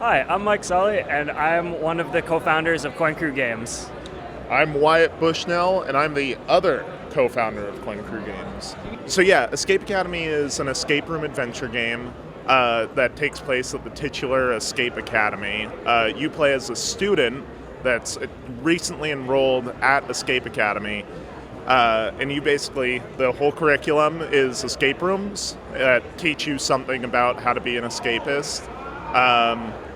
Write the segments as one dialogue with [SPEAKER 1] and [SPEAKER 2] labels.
[SPEAKER 1] Hi, I'm Mike Sully, and I'm one of the co-founders of Coin Crew Games.
[SPEAKER 2] I'm Wyatt Bushnell, and I'm the other co-founder of Coin Crew Games. So yeah, Escape Academy is an escape room adventure game that takes place at the titular Escape Academy. You play as a student that's recently enrolled at Escape Academy, and you basically, the whole curriculum is escape rooms that teach you something about how to be an escapist,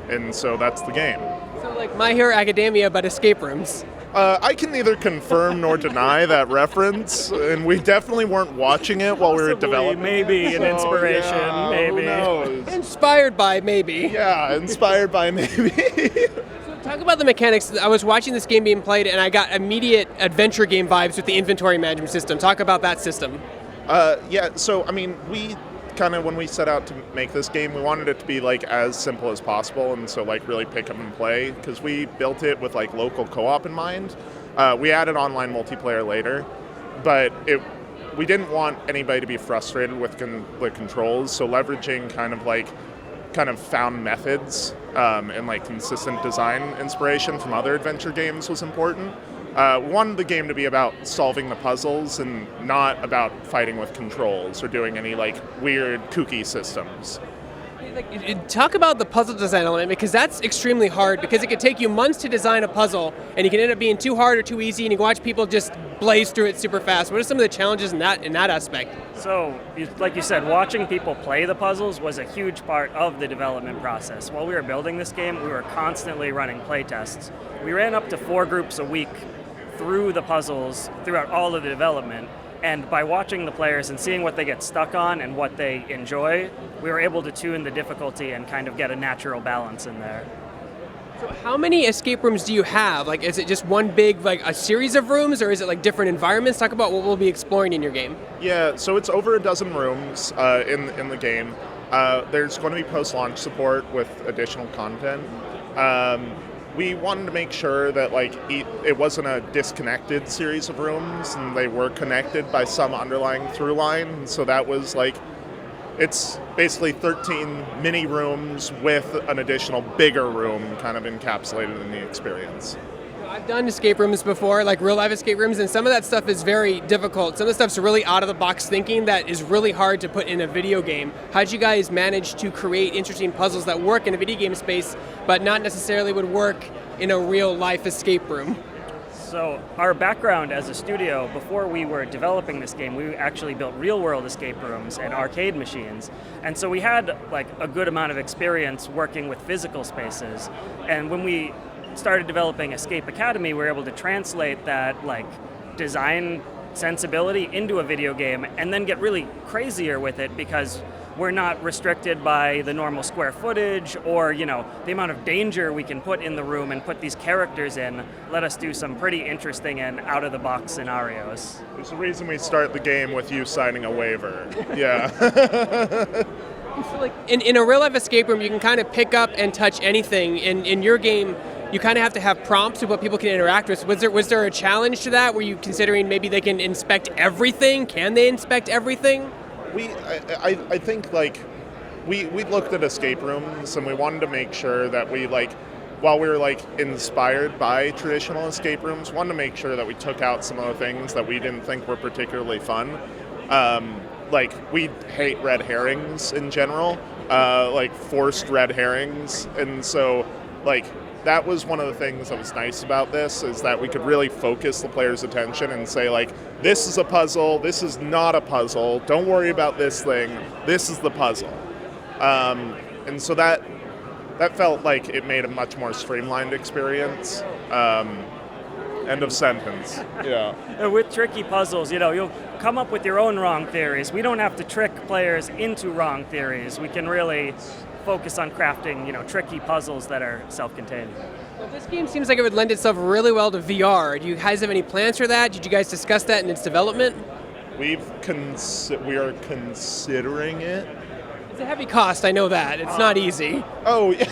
[SPEAKER 2] and so that's the game.
[SPEAKER 3] So like My Hero Academia, but escape rooms.
[SPEAKER 2] I can neither confirm nor deny that reference, and we definitely weren't watching it while we were developing.
[SPEAKER 1] Maybe an inspiration,
[SPEAKER 2] yeah,
[SPEAKER 1] maybe.
[SPEAKER 2] Who knows?
[SPEAKER 3] Inspired by, maybe.
[SPEAKER 2] Yeah, inspired by maybe.
[SPEAKER 3] So talk about the mechanics. I was watching this game being played, and I got immediate adventure game vibes with the inventory management system. Talk about that system.
[SPEAKER 2] Yeah, so I mean, we kind of, when we set out to make this game, we wanted it to be like as simple as possible, and so like really pick up and play, because we built it with like local co-op in mind. We added online multiplayer later, but we didn't want anybody to be frustrated with the controls, so leveraging kind of found methods and like consistent design inspiration from other adventure games was important. We wanted the game to be about solving the puzzles and not about fighting with controls or doing any like weird kooky systems.
[SPEAKER 3] Talk about the puzzle design element, because that's extremely hard, because it could take you months to design a puzzle, and it can end up being too hard or too easy, and you can watch people just blaze through it super fast. What are some of the challenges in that aspect?
[SPEAKER 1] So, like you said, watching people play the puzzles was a huge part of the development process. While we were building this game, we were constantly running play tests. We ran up to 4 groups a week through the puzzles throughout all of the development, and by watching the players and seeing what they get stuck on and what they enjoy, we were able to tune the difficulty and kind of get a natural balance in there.
[SPEAKER 3] So how many escape rooms do you have? Like, is it just one big, like a series of rooms, or is it like different environments? Talk about what we'll be exploring in your game.
[SPEAKER 2] Yeah, so it's over a dozen rooms in the game. There's going to be post-launch support with additional content. We wanted to make sure that like it wasn't a disconnected series of rooms, and they were connected by some underlying through line. So that was like, it's basically 13 mini rooms with an additional bigger room kind of encapsulated in the experience.
[SPEAKER 3] I've done escape rooms before, like real life escape rooms, and some of that stuff is very difficult. Some of the stuff's really out of the box thinking that is really hard to put in a video game. How did you guys manage to create interesting puzzles that work in a video game space, but not necessarily would work in a real life escape room?
[SPEAKER 1] So our background as a studio, before we were developing this game, we actually built real-world escape rooms and arcade machines. And so we had like a good amount of experience working with physical spaces. And when we started developing Escape Academy, we were able to translate that like design sensibility into a video game and then get really crazier with it, because we're not restricted by the normal square footage or, the amount of danger we can put in the room, and put these characters in let us do some pretty interesting and out-of-the-box scenarios.
[SPEAKER 2] There's a reason we start the game with you signing a waiver. Yeah.
[SPEAKER 3] So like in a real life escape room, you can kind of pick up and touch anything. In your game, you kind of have to have prompts of what people can interact with. Was there a challenge to that? Were you considering maybe they can inspect everything? Can they inspect everything?
[SPEAKER 2] I think like we looked at escape rooms, and we wanted to make sure that we like, while we were like inspired by traditional escape rooms, wanted to make sure that we took out some of the things that we didn't think were particularly fun. Like we hate red herrings in general, like forced red herrings, and so like that was one of the things that was nice about this, is that we could really focus the player's attention and say like, this is a puzzle, this is not a puzzle, don't worry about this thing, this is the puzzle. And so that felt like it made a much more streamlined experience. End of sentence. Yeah.
[SPEAKER 1] And with tricky puzzles, you'll come up with your own wrong theories. We don't have to trick players into wrong theories. We can really focus on crafting, tricky puzzles that are self-contained.
[SPEAKER 3] Well, this game seems like it would lend itself really well to VR. Do you guys have any plans for that? Did you guys discuss that in its development?
[SPEAKER 2] We are considering it.
[SPEAKER 3] It's a heavy cost, I know that. It's not easy.
[SPEAKER 2] Oh, yeah.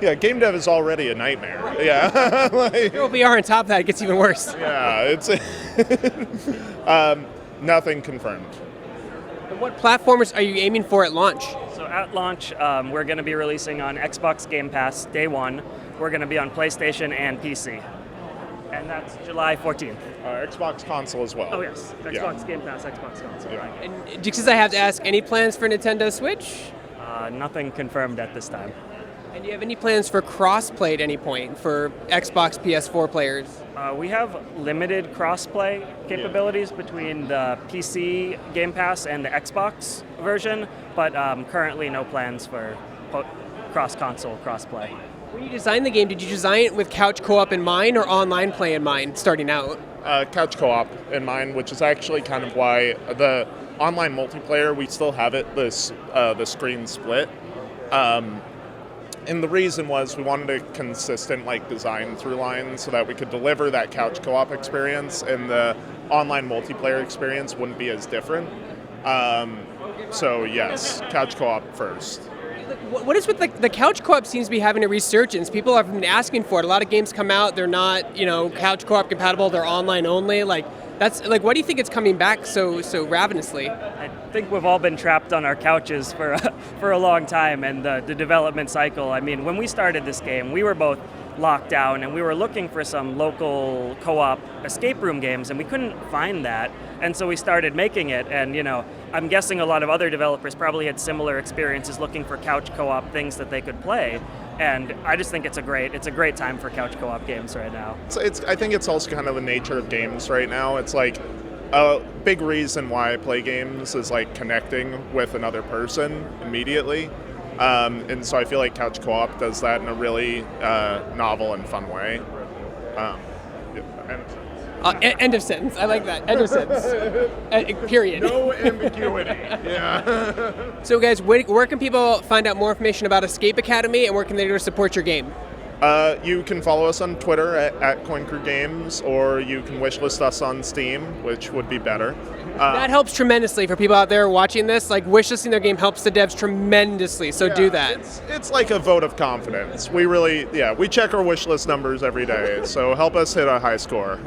[SPEAKER 2] Yeah, game dev is already a nightmare. Yeah. Like,
[SPEAKER 3] Throw VR on top of that, it gets even worse.
[SPEAKER 2] Yeah, it's nothing confirmed.
[SPEAKER 3] And what platforms are you aiming for at launch?
[SPEAKER 1] So at launch, we're going to be releasing on Xbox Game Pass day one. We're going to be on PlayStation and PC. And that's July 14th.
[SPEAKER 2] Xbox console as well.
[SPEAKER 1] Oh, yes. Xbox Game Pass, Xbox console.
[SPEAKER 2] Yeah.
[SPEAKER 3] And just I have to ask, any plans for Nintendo Switch?
[SPEAKER 1] Nothing confirmed at this time.
[SPEAKER 3] And do you have any plans for cross-play at any point for Xbox, PS4 players?
[SPEAKER 1] We have limited cross-play capabilities between the PC Game Pass and the Xbox version, but currently no plans for cross-console cross-play.
[SPEAKER 3] When you designed the game, did you design it with couch co-op in mind or online play in mind starting out?
[SPEAKER 2] Couch co-op in mind, which is actually kind of why the online multiplayer, we still have it, the screen split. And the reason was we wanted a consistent design through line so that we could deliver that couch co-op experience and the online multiplayer experience wouldn't be as different. So yes, couch co-op first.
[SPEAKER 3] What is with the couch co-op seems to be having a resurgence. People have been asking for it. A lot of games come out, they're not, couch co-op compatible, they're online only. That's why do you think it's coming back so ravenously?
[SPEAKER 1] I think we've all been trapped on our couches for a long time, and the development cycle. I mean, when we started this game, we were both locked down, and we were looking for some local co-op escape room games, and we couldn't find that. And so we started making it, and I'm guessing a lot of other developers probably had similar experiences looking for couch co-op things that they could play. And I just think it's a great time for couch co-op games right now.
[SPEAKER 2] I think it's also kind of the nature of games right now. It's a big reason why I play games is connecting with another person immediately. And so I feel like couch co-op does that in a really novel and fun way.
[SPEAKER 3] End of sentence. I like that. End of sentence. Period.
[SPEAKER 2] No ambiguity. Yeah.
[SPEAKER 3] So guys, where can people find out more information about Escape Academy, and where can they go to support your game?
[SPEAKER 2] You can follow us on Twitter at CoinCrewGames, or you can wishlist us on Steam, which would be better.
[SPEAKER 3] That helps tremendously for people out there watching this. Wishlisting their game helps the devs tremendously, so do that.
[SPEAKER 2] It's like a vote of confidence. We check our wishlist numbers every day, so help us hit a high score.